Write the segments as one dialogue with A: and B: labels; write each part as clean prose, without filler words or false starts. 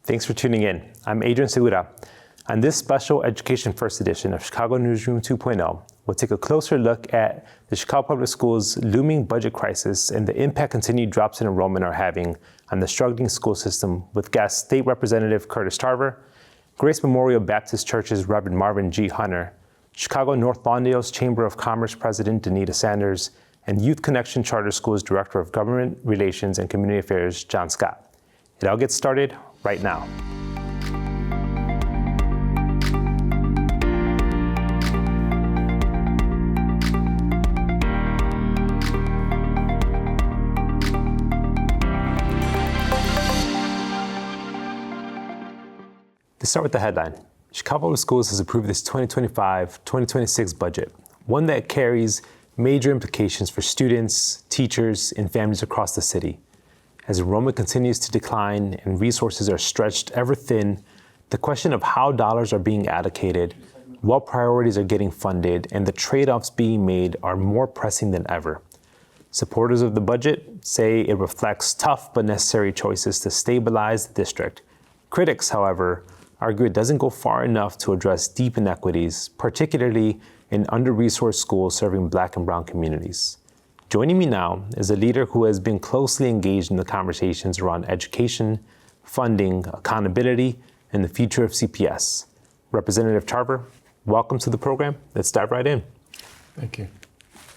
A: Thanks for tuning in. I'm Adrian Segura. On this special Education First edition of Chicago Newsroom 2.0, we'll take a closer look at the Chicago Public Schools' looming budget crisis and the impact continued drops in enrollment are having on the struggling school system with guest State Representative Curtis Tarver, Grace Memorial Baptist Church's Reverend Marvin G. Chicago North Lawndale's Chamber of Commerce President Denita Sanders, and Youth Connection Charter School's Director of Government Relations and Community Affairs, John Scott. It all gets started right now. To start with the headline, Chicago Public Schools has approved this 2025-2026 budget, one that carries major implications for students, teachers, and families across the city. As enrollment continues to decline and resources are stretched ever thin, the question of how dollars are being allocated, what priorities are getting funded, and the trade-offs being made are more pressing than ever. Supporters of the budget say it reflects tough but necessary choices to stabilize the district. Critics, however, argue it doesn't go far enough to address deep inequities, particularly in under-resourced schools serving Black and Brown communities. Joining me now is a leader who has been closely engaged in the conversations around education, funding, accountability, and the future of CPS. Representative Tarver, welcome to the program. Let's dive right in.
B: Thank you.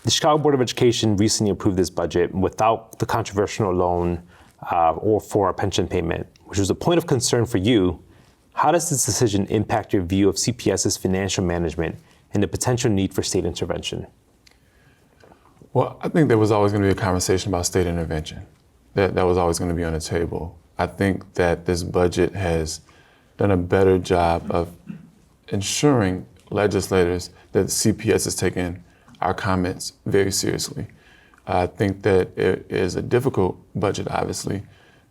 A: The Chicago Board of Education recently approved this budget without the controversial loan or for a pension payment, which was a point of concern for you. How does this decision impact your view of CPS's financial management and the potential need for state intervention?
B: Well, I think there was always going to be a conversation about state intervention. That was always going to be on the table. I think that this budget has done a better job of ensuring legislators that CPS has taken our comments very seriously. I think that it is a difficult budget, obviously,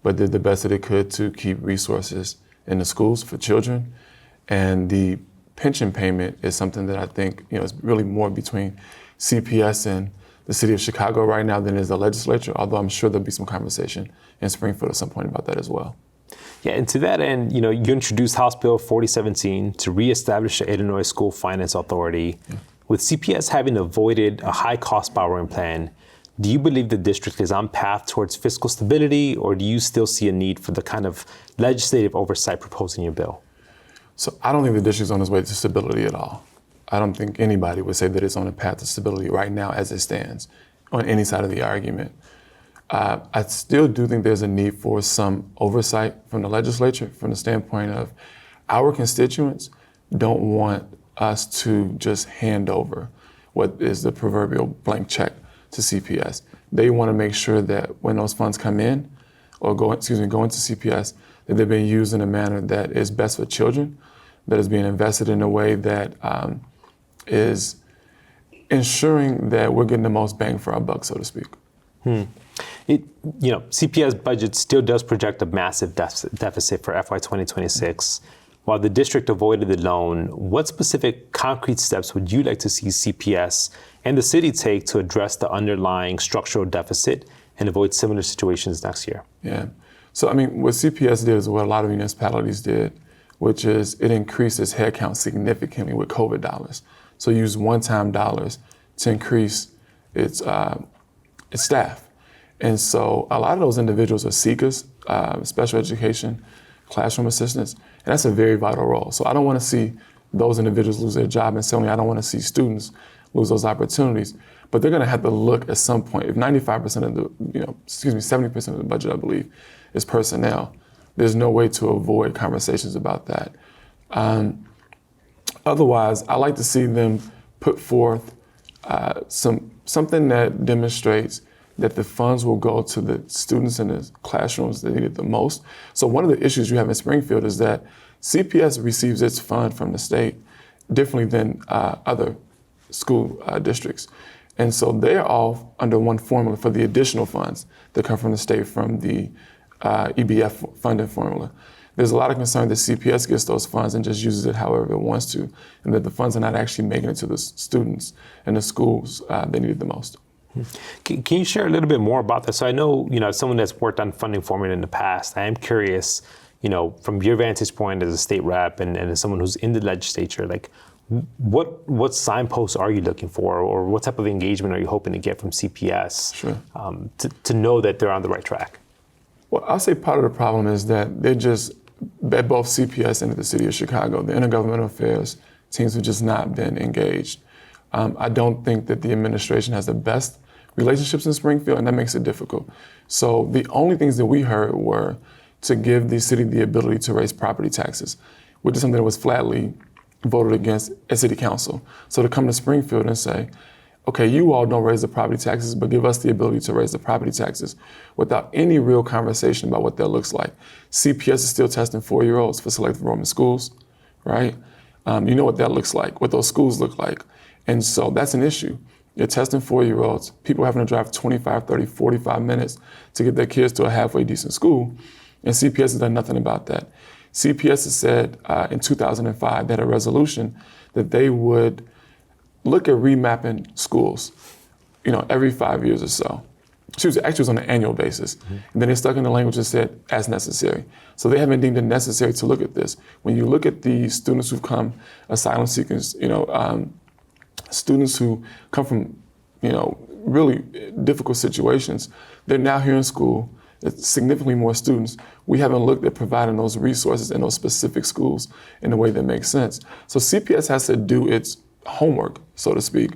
B: but did the best that it could to keep resources in the schools for children. And the pension payment is something that I think is really more between CPS and the city of Chicago right now than is the legislature, although I'm sure there'll be some conversation in Springfield at some point about that as well.
A: Yeah, and to that end, you introduced House Bill 4017 to reestablish the Illinois School Finance Authority. Yeah. With CPS having avoided a high-cost borrowing plan, do you believe the district is on path towards fiscal stability, or do you still see a need for the kind of legislative oversight proposed in your bill?
B: So I don't think the district's on its way to stability at all. I don't think anybody would say that it's on a path to stability right now as it stands on any side of the argument. I still do think there's a need for some oversight from the legislature from the standpoint of our constituents don't want us to just hand over what is the proverbial blank check to CPS. They want to make sure that when those funds come in or go into CPS, that they're being used in a manner that is best for children, that is being invested in a way that is ensuring that we're getting the most bang for our buck, so to speak.
A: CPS budget still does project a massive deficit for FY 2026. While the district avoided the loan, what specific concrete steps would you like to see CPS and the city take to address the underlying structural deficit and avoid similar situations next year?
B: Yeah. So, what CPS did is what a lot of municipalities did, which is it increased its headcount significantly with COVID dollars. So use one-time dollars to increase its staff. And so a lot of those individuals are seekers, special education, classroom assistants, and that's a very vital role. So I don't want to see those individuals lose their job, and certainly I don't want to see students lose those opportunities. But they're going to have to look at some point. If 95% of the, 70% of the budget, I believe, is personnel, there's no way to avoid conversations about that. Otherwise, I like to see them put forth something that demonstrates that the funds will go to the students in the classrooms that need it the most. So one of the issues you have in Springfield is that CPS receives its fund from the state differently than other school districts. And so they're all under one formula for the additional funds that come from the state from the EBF funding formula. There's a lot of concern that CPS gets those funds and just uses it however it wants to, and that the funds are not actually making it to the students and the schools that need it the most.
A: Can you share a little bit more about that? So I know, as someone that's worked on funding formula in the past, I am curious, from your vantage point as a state rep and as someone who's in the legislature, like what signposts are you looking for, or what type of engagement are you hoping to get from CPS to know that they're on the right track?
B: Well, I'll say part of the problem is that they're just, at both CPS and at the city of Chicago, the intergovernmental affairs teams have just not been engaged. I don't think that the administration has the best relationships in Springfield, and that makes it difficult. So the only things that we heard were to give the city the ability to raise property taxes, which is something that was flatly voted against at city council. So to come to Springfield and say, okay, you all don't raise the property taxes, but give us the ability to raise the property taxes without any real conversation about what that looks like. CPS is still testing 4-year-olds for selective enrollment schools, right? You know what that looks like, what those schools look like. And so that's an issue. You're testing 4-year-olds, people having to drive 25, 30, 45 minutes to get their kids to a halfway decent school, and CPS has done nothing about that. CPS has said in 2005 that a resolution that they would look at remapping schools, every 5 years or so. It was on an annual basis. Mm-hmm. And then they stuck in the language and said, as necessary. So they haven't deemed it necessary to look at this. When you look at the students who've come, asylum seekers, students who come from, really difficult situations, they're now here in school. It's significantly more students. We haven't looked at providing those resources in those specific schools in a way that makes sense. So CPS has to do its homework, so to speak.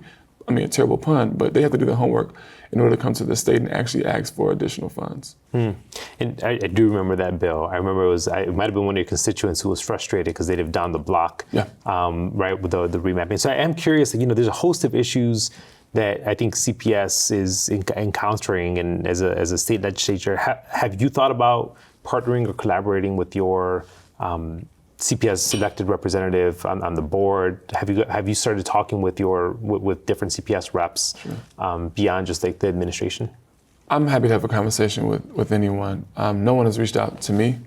B: I mean, a terrible pun, but they have to do their homework in order to come to the state and actually ask for additional funds. And
A: I do remember that bill. I remember it might have been one of your constituents who was frustrated because they'd have down the block, right, with the remapping. So I am curious, there's a host of issues that I think CPS is encountering, and as a state legislature, have you thought about partnering or collaborating with your CPS elected representative on the board? Have you started talking with different CPS reps beyond just like the administration?
B: I'm happy to have a conversation with anyone. No one has reached out to me.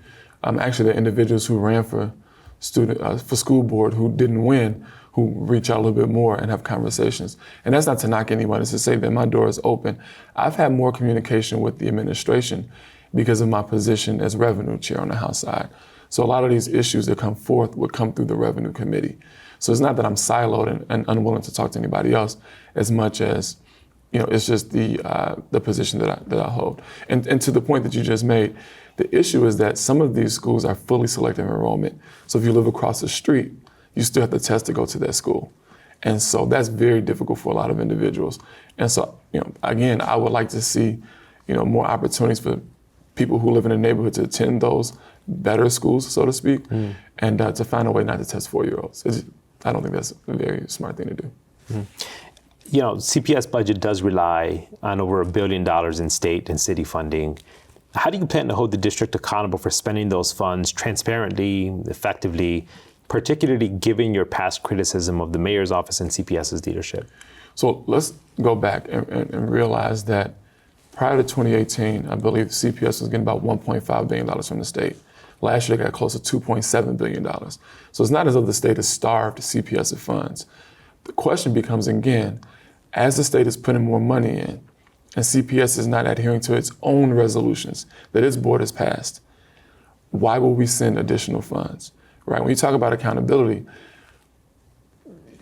B: Actually, the individuals who ran for school board who didn't win, who reach out a little bit more and have conversations. And that's not to knock anyone, it's to say that my door is open. I've had more communication with the administration because of my position as revenue chair on the House side. So a lot of these issues that come forth would come through the revenue committee. So it's not that I'm siloed and unwilling to talk to anybody else as much as, it's just the position that I hold. And to the point that you just made, the issue is that some of these schools are fully selective enrollment. So if you live across the street, you still have to test to go to that school. And so that's very difficult for a lot of individuals. And so, again, I would like to see, more opportunities for people who live in the neighborhood to attend those better schools, so to speak, and to find a way not to test 4-year-olds. I don't think that's a very smart thing to do.
A: CPS budget does rely on over $1 billion in state and city funding. How do you plan to hold the district accountable for spending those funds transparently, effectively, particularly given your past criticism of the mayor's office and CPS's leadership? So
B: let's go back and realize that prior to 2018, I believe CPS was getting about $1.5 billion from the state. Last year, they got close to $2.7 billion. So it's not as though the state has starved CPS of funds. The question becomes, again, as the state is putting more money in, and CPS is not adhering to its own resolutions that its board has passed, why will we send additional funds? Right? When you talk about accountability,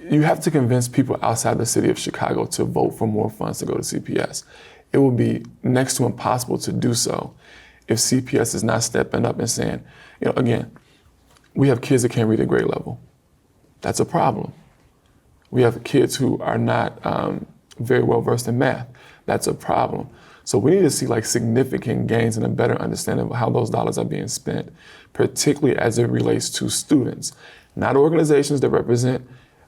B: you have to convince people outside the city of Chicago to vote for more funds to go to CPS. It will be next to impossible to do so if CPS is not stepping up and saying, again, we have kids that can't read at grade level. That's a problem. We have kids who are not very well versed in math. That's a problem. So we need to see significant gains and a better understanding of how those dollars are being spent, particularly as it relates to students, not organizations that represent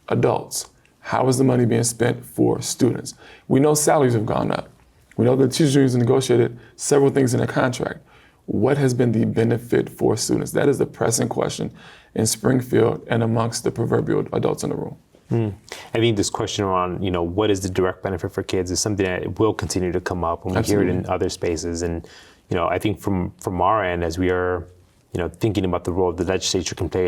B: adults. How is the money being spent for students? We know salaries have gone up. We know the teachers unions have negotiated several things in a contract. What has been the benefit for students? That is the pressing question in Springfield and amongst the proverbial adults in the room.
A: I think this question around, what is the direct benefit for kids is something that will continue to come up when we hear it in other spaces. And, I think from our end, as we are, thinking about the role the legislature can play,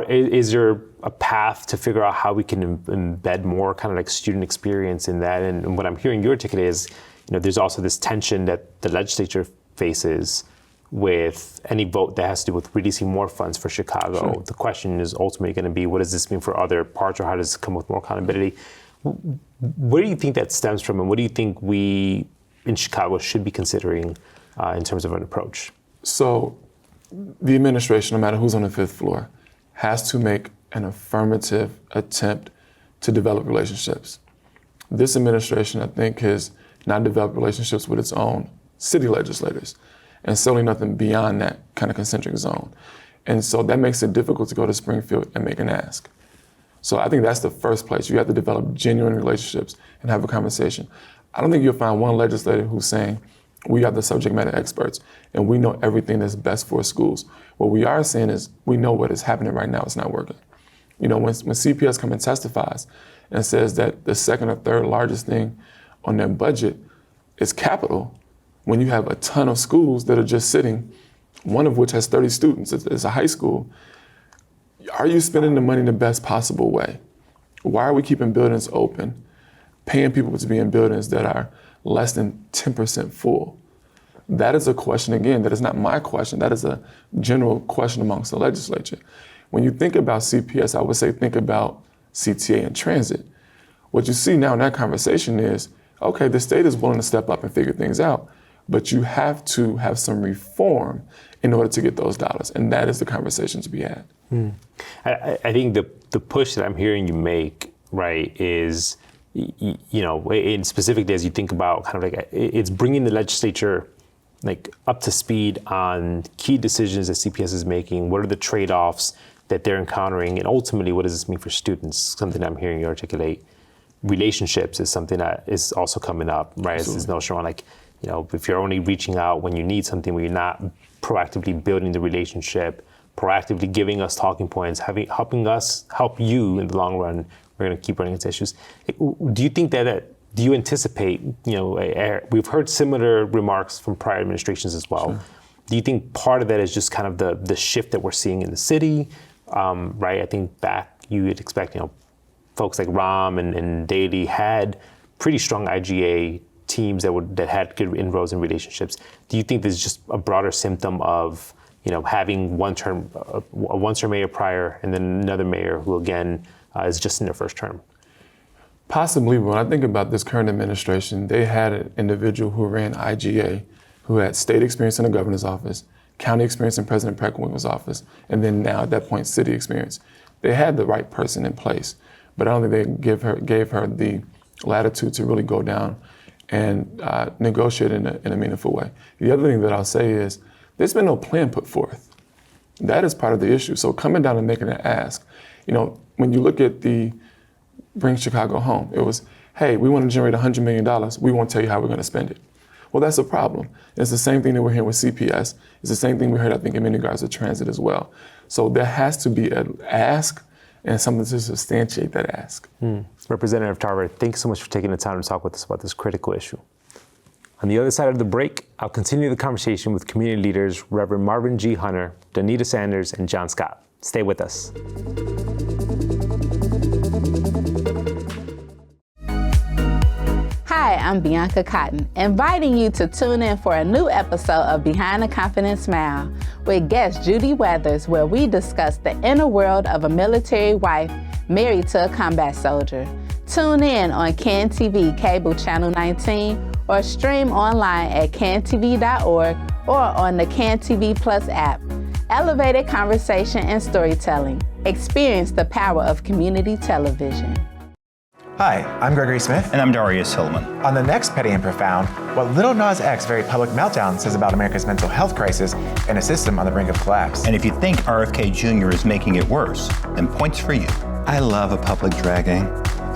A: is there a path to figure out how we can embed more kind of student experience in that? And what I'm hearing you articulate is, there's also this tension that the legislature faces with any vote that has to do with releasing more funds for Chicago.
B: Sure.
A: The question is ultimately going to be, what does this mean for other parts, or how does it come with more accountability? Where do you think that stems from, and what do you think we in Chicago should be considering in terms of an approach?
B: So the administration, no matter who's on the fifth floor, has to make an affirmative attempt to develop relationships. This administration, I think, has not developed relationships with its own city legislators, and certainly nothing beyond that kind of concentric zone. And so that makes it difficult to go to Springfield and make an ask. So I think that's the first place. You have to develop genuine relationships and have a conversation. I don't think you'll find one legislator who's saying, we are the subject matter experts and we know everything that's best for schools. What we are saying is we know what is happening right now is not working. You know, when CPS comes and testifies and says that the second or third largest thing on their budget is capital, when you have a ton of schools that are just sitting, one of which has 30 students, it's a high school, are you spending the money in the best possible way? Why are we keeping buildings open, paying people to be in buildings that are less than 10% full? That is a question, again, that is not my question, that is a general question amongst the legislature. When you think about CPS, I would say think about CTA and transit. What you see now in that conversation is, okay, the state is willing to step up and figure things out, but you have to have some reform in order to get those dollars, and that is the conversation to be had.
A: I think the push that I'm hearing you make, right, is, you know, in specifically as you think about kind of like, it's bringing the legislature like up to speed on key decisions that CPS is making. What are the trade-offs that they're encountering, and ultimately, what does this mean for students? Something I'm hearing you articulate. Relationships is something that is also coming up, right? It's this notion around like, you know, if you're only reaching out when you need something, when you're not proactively building the relationship, proactively giving us talking points, helping us help you in the long run, we're going to keep running into issues. Do you think do you anticipate, you know, we've heard similar remarks from prior administrations as well. Sure. Do you think part of that is just kind of the shift that we're seeing in the city, right? I think back, you would expect, you know, folks like Ram and Daley had pretty strong IGA teams that had good inroads in relationships. Do you think this is just a broader symptom of, you know, having a one-term mayor prior and then another mayor who again is just in their first term?
B: Possibly, but when I think about this current administration, they had an individual who ran IGA, who had state experience in the governor's office, county experience in President Preckwinkle's office, and then now at that point, city experience. They had the right person in place, but I don't think they gave her the latitude to really go down and negotiate in a meaningful way. The other thing that I'll say is, there's been no plan put forth. That is part of the issue. So coming down and making an ask, you know, when you look at the Bring Chicago Home, it was, hey, we want to generate $100 million. We won't tell you how we're going to spend it. Well, that's a problem. It's the same thing that we're hearing with CPS. It's the same thing we heard, I think, in many regards to transit as well. So there has to be an ask and something to substantiate that ask.
A: Representative Tarver, thanks so much for taking the time to talk with us about this critical issue. On the other side of the break, I'll continue the conversation with community leaders Reverend Marvin G. Hunter, Denita Sanders, and John Scott. Stay with us.
C: Hi, I'm Bianca Cotton, inviting you to tune in for a new episode of Behind the Confident Smile with guest Judy Weathers, where we discuss the inner world of a military wife married to a combat soldier. Tune in on CAN TV Cable Channel 19 or stream online at cantv.org or on the CAN TV Plus app. Elevated conversation and storytelling. Experience the power of community television.
D: Hi, I'm Gregory Smith.
E: And I'm Darius Hillman.
D: On the next Petty and Profound, what Lil Nas X's very public meltdown says about America's mental health crisis and a system on the brink of collapse.
E: And if you think RFK Jr. is making it worse, then points for you. I love a public dragging.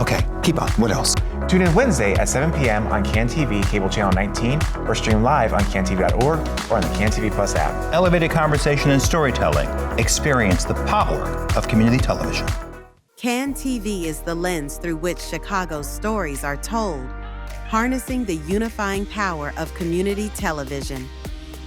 E: Okay, keep on. What else?
D: Tune in Wednesday at 7 p.m. on CAN TV Cable Channel 19 or stream live on cantv.org or on the CAN TV Plus app.
E: Elevated conversation and storytelling. Experience the power of community television.
F: CAN TV is the lens through which Chicago's stories are told, harnessing the unifying power of community television.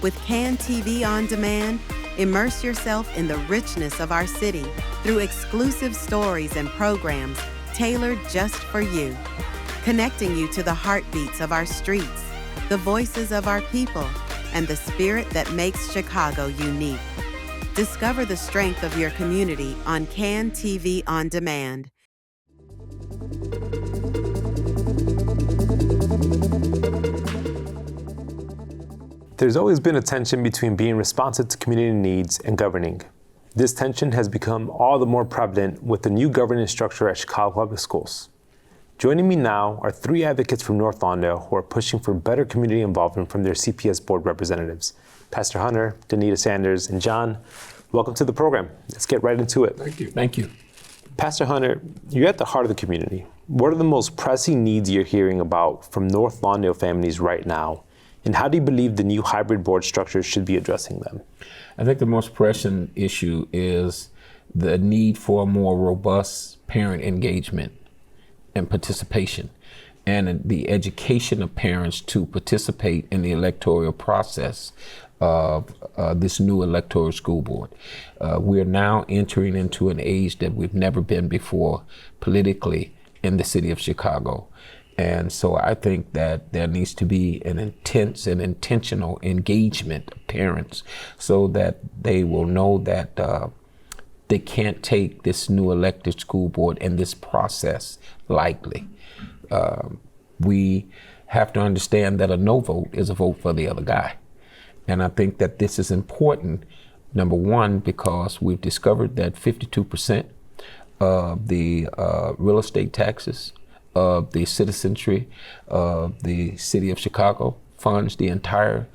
F: With CAN TV On Demand, immerse yourself in the richness of our city through exclusive stories and programs tailored just for you, connecting you to the heartbeats of our streets, the voices of our people, and the spirit that makes Chicago unique. Discover the strength of your community on CAN TV On Demand.
A: There's always been a tension between being responsive to community needs and governing. This tension has become all the more prevalent with the new governance structure at Chicago Public Schools. Joining me now are three advocates from North Lawndale who are pushing for better community involvement from their CPS board representatives. Pastor Hunter, Denita Sanders, and John, welcome to the program. Let's get right into it.
G: Thank you. Thank you.
A: Pastor Hunter, you're at the heart of the community. What are the most pressing needs you're hearing about from North Lawndale families right now? And how do you believe the new hybrid board structure should be addressing them?
G: I think the most pressing issue is the need for a more robust parent engagement and participation, and the education of parents to participate in the electoral process of this new electoral school board. We are now entering into an age that we've never been before politically in the city of Chicago. And so I think that there needs to be an intense and intentional engagement of parents so that they will know that they can't take this new elected school board and this process lightly. We have to understand that a no vote is a vote for the other guy. And I think that this is important, number one, because we've discovered that 52% of the real estate taxes of the citizenry of the city of Chicago funds the entire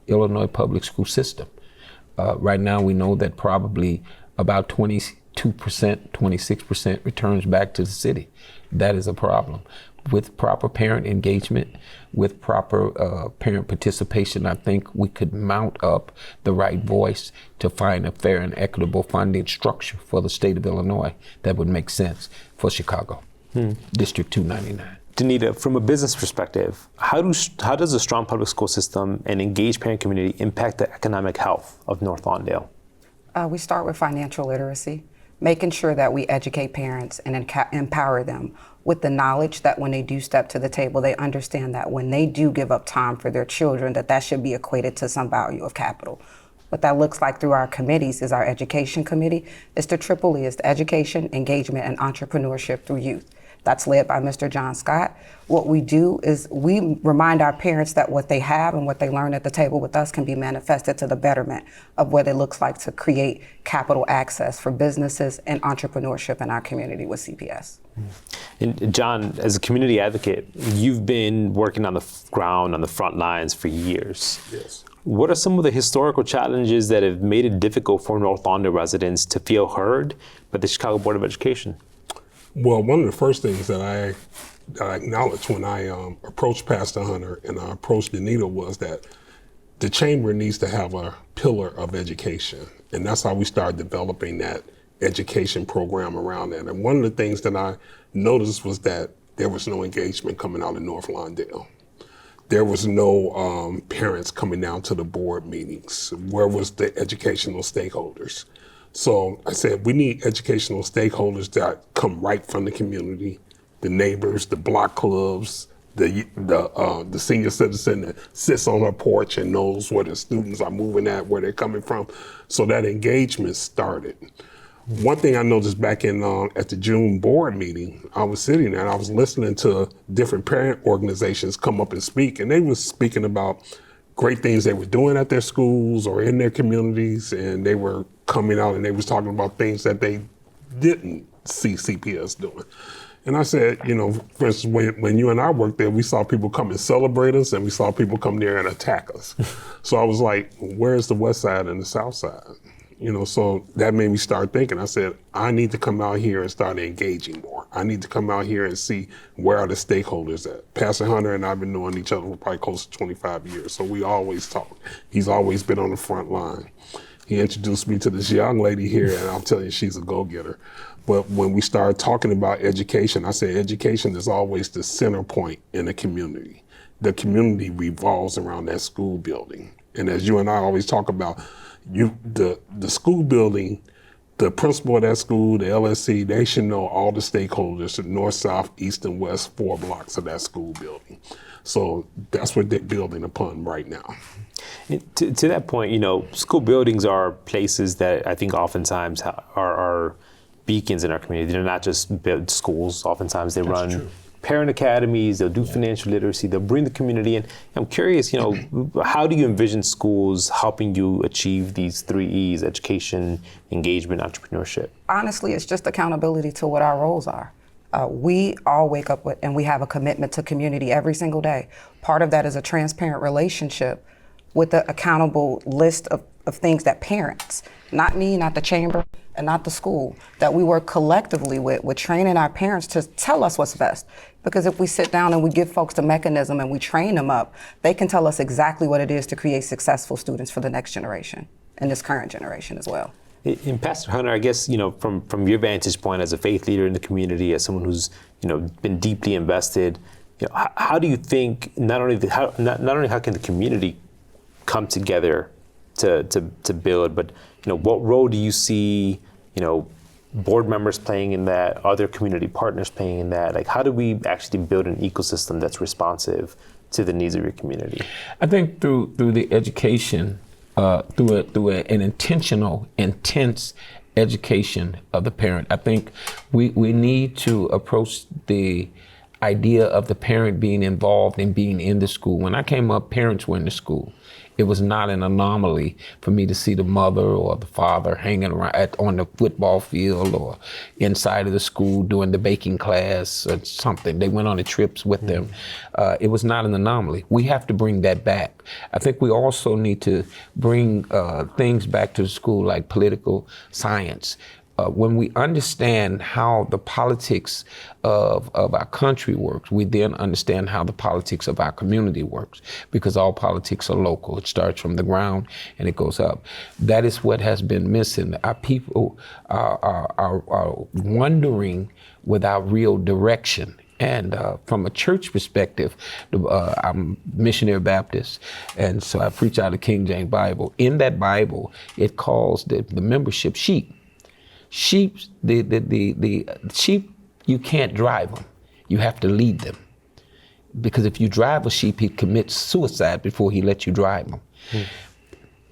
G: Illinois public school system. Right now, we know that probably about 22%, 26% returns back to the city. That is a problem. With proper parent engagement, with proper parent participation, I think we could mount up the right voice to find a fair and equitable funding structure for the state of Illinois that would make sense for Chicago. District 299.
A: Denita, from a business perspective, how does a strong public school system and engaged parent community impact the economic health of North Lawndale?
H: We start with financial literacy, making sure that we educate parents and empower them with the knowledge that when they do step to the table, they understand that when they do give up time for their children, that should be equated to some value of capital. What that looks like through our committees is our education committee. It's the triple E, it's the education, engagement, and entrepreneurship through youth. That's led by Mr. John Scott. What we do is we remind our parents that what they have and what they learn at the table with us can be manifested to the betterment of what it looks like to create capital access for businesses and entrepreneurship in our community with CPS.
A: And John, as a community advocate, you've been working on the ground, on the front lines for years.
G: Yes.
A: What are some of the historical challenges that have made it difficult for North Lawndale residents to feel heard by the Chicago Board of Education?
I: Well, one of the first things that I acknowledged when I approached Pastor Hunter and I approached Denita was that the chamber needs to have a pillar of education. And that's how we started developing that education program around that. And one of the things that I noticed was that there was no engagement coming out of North Lawndale. There was no parents coming down to the board meetings. Where was the educational stakeholders? So I said, we need educational stakeholders that come right from the community, the neighbors, the block clubs, the senior citizen that sits on her porch and knows where the students are moving at, where they're coming from. So that engagement started. One thing I noticed back in at the June board meeting, I was sitting there and I was listening to different parent organizations come up and speak, and they was speaking about great things they were doing at their schools or in their communities, and they were coming out and they was talking about things that they didn't see CPS doing. And I said, for instance, when you and I worked there, we saw people come and celebrate us, and we saw people come there and attack us. So I was like, where's the west side and the south side? So that made me start thinking. I said, I need to come out here and start engaging more. I need to come out here and see where are the stakeholders at. Pastor Hunter and I have been knowing each other for probably close to 25 years, so we always talk. He's always been on the front line. He introduced me to this young lady here, and I'll tell you, she's a go-getter. But when we started talking about education, I said education is always the center point in the community. The community revolves around that school building. And as you and I always talk about, the school building, the principal of that school, the LSC, they should know all the stakeholders, the north, south, east, and west 4 blocks of that school building. So that's what they're building upon right now.
A: To that point, school buildings are places that I think oftentimes are beacons in our community. They're not just built schools. Oftentimes they run parent academies, they'll do financial literacy, they'll bring the community in. I'm curious, how do you envision schools helping you achieve these 3 E's, education, engagement, entrepreneurship?
H: Honestly, it's just accountability to what our roles are. We all wake up and we have a commitment to community every single day. Part of that is a transparent relationship with the accountable list of things that parents, not me, not the chamber, and not the school, that we work collectively with training our parents to tell us what's best. Because if we sit down and we give folks the mechanism and we train them up, they can tell us exactly what it is to create successful students for the next generation and this current generation as well.
A: And Pastor Hunter, I guess, from your vantage point as a faith leader in the community, as someone who's, been deeply invested, how do you think not only how can the community come together to build, but what role do you see board members playing in that, other community partners playing in that? Like, how do we actually build an ecosystem that's responsive to the needs of your community?
G: I think through the education, through an intentional, intense education of the parent. I think we need to approach the idea of the parent being involved and being in the school. When I came up, parents were in the school. It was not an anomaly for me to see the mother or the father hanging around on the football field or inside of the school doing the baking class or something. They went on the trips with them. It was not an anomaly. We have to bring that back. I think we also need to bring things back to the school like political science. When we understand how the politics of our country works, we then understand how the politics of our community works, because all politics are local. It starts from the ground and it goes up. That is what has been missing. Our people are wandering without real direction. And from a church perspective, I'm missionary Baptist, and so I preach out of King James Bible. In that Bible, it calls the membership sheep. Sheep, the sheep, you can't drive them. You have to lead them. Because if you drive a sheep, he commits suicide before he lets you drive them.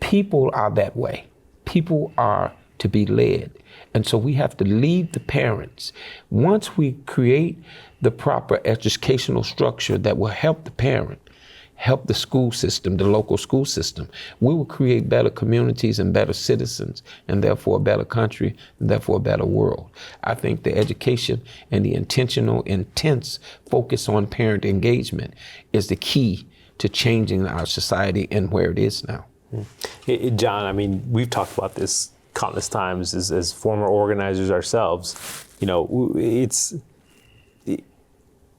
G: People are that way. People are to be led. And so we have to lead the parents. Once we create the proper educational structure that will help the parent, help the school system, the local school system, we will create better communities and better citizens, and therefore a better country, and therefore a better world. I think the education and the intentional, intense focus on parent engagement is the key to changing our society and where it is now.
A: John, I mean, we've talked about this countless times as former organizers ourselves. It's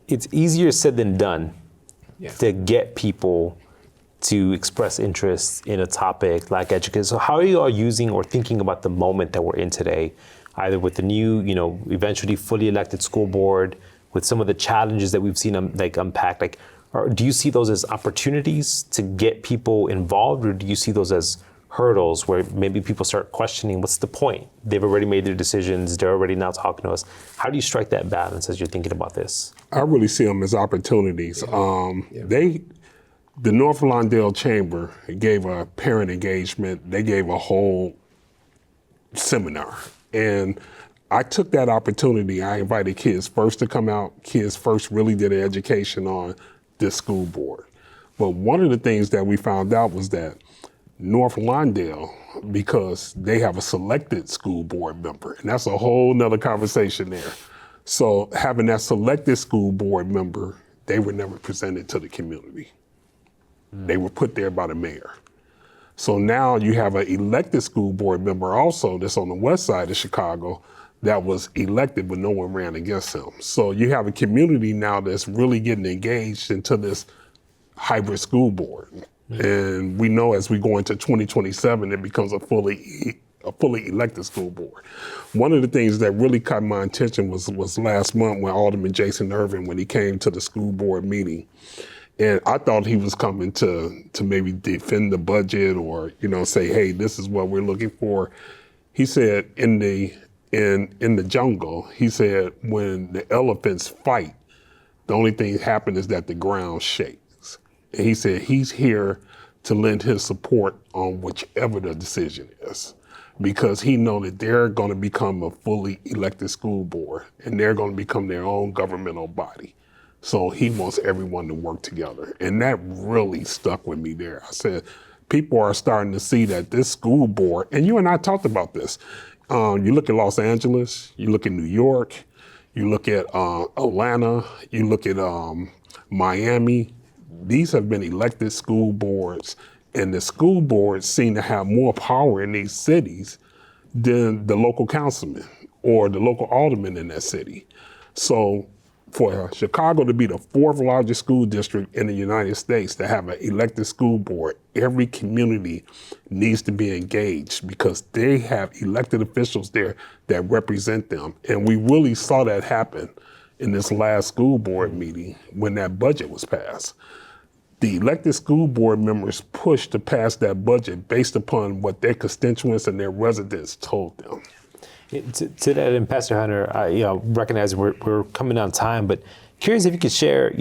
A: easier said than done. Yeah. To get people to express interest in a topic like education. So how are you all using or thinking about the moment that we're in today, either with the new, eventually fully elected school board, with some of the challenges that we've seen unpacked? Do you see those as opportunities to get people involved, or do you see those as hurdles where maybe people start questioning, what's the point? They've already made their decisions. They're already now talking to us. How do you strike that balance as you're thinking about this?
I: I really see them as opportunities. The North Lawndale Chamber gave a parent engagement. They gave a whole seminar. And I took that opportunity. I invited Kids First to come out. Kids First really did an education on this school board. But one of the things that we found out was that North Lawndale, because they have a selected school board member, and that's a whole nother conversation there. So having that selected school board member, they were never presented to the community. They were put there by the mayor. So now you have an elected school board member also that's on the west side of Chicago that was elected, but no one ran against him. So you have a community now that's really getting engaged into this hybrid school board. And we know as we go into 2027, it becomes a fully elected school board. One of the things that really caught my attention was last month when Alderman Jason Irvin, when he came to the school board meeting. And I thought he was coming to maybe defend the budget or, say, hey, this is what we're looking for. He said in the jungle, he said when the elephants fight, the only thing that happens is that the ground shakes. And he said he's here to lend his support on whichever the decision is, because he knows that they're going to become a fully elected school board and they're going to become their own governmental body. So he wants everyone to work together. And that really stuck with me there. I said, people are starting to see that this school board, and you and I talked about this, you look at Los Angeles, you look at New York, you look at Atlanta, you look at Miami. These have been elected school boards, and the school boards seem to have more power in these cities than the local councilman or the local alderman in that city. So for Chicago to be the 4th largest school district in the United States, to have an elected school board, every community needs to be engaged because they have elected officials there that represent them. And we really saw that happen in this last school board meeting when that budget was passed. The elected school board members pushed to pass that budget based upon what their constituents and their residents told them.
A: To that, and Pastor Hunter, recognizing we're coming on time, but curious if you could share,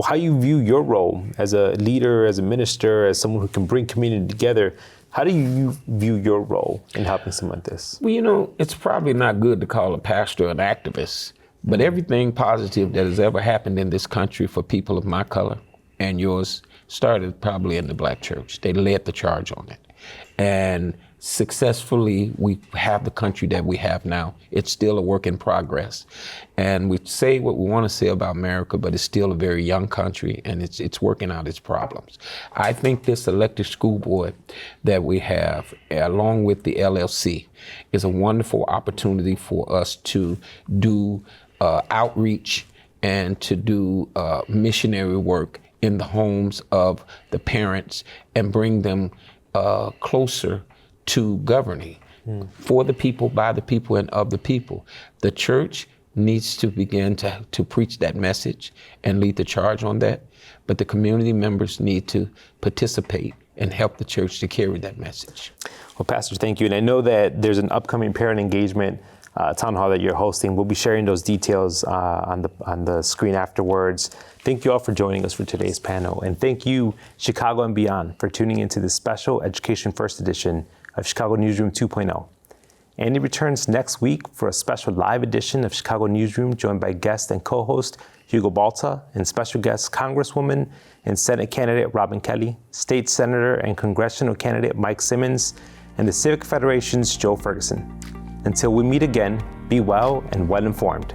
A: how you view your role as a leader, as a minister, as someone who can bring community together. How do you view your role in helping someone like this?
G: Well, it's probably not good to call a pastor an activist, but everything positive that has ever happened in this country for people of my color and yours started probably in the Black church. They led the charge on it. And successfully, we have the country that we have now. It's still a work in progress. And we say what we want to say about America, but it's still a very young country, and it's working out its problems. I think this elected school board that we have, along with the LLC, is a wonderful opportunity for us to do outreach and to do missionary work in the homes of the parents and bring them closer to governing for the people, by the people, and of the people. The church needs to begin to preach that message and lead the charge on that, but the community members need to participate and help the church to carry that message.
A: Well, Pastor, thank you. And I know that there's an upcoming parent engagement town hall that you're hosting. We'll be sharing those details on the screen afterwards. Thank you all for joining us for today's panel. And thank you, Chicago and beyond, for tuning into this special Education First edition of Chicago Newsroom 2.0. Andy returns next week for a special live edition of Chicago Newsroom, joined by guest and co-host Hugo Balta and special guest Congresswoman and Senate candidate Robin Kelly, State Senator and Congressional candidate Mike Simmons, and the Civic Federation's Joe Ferguson. Until we meet again, be well and well informed.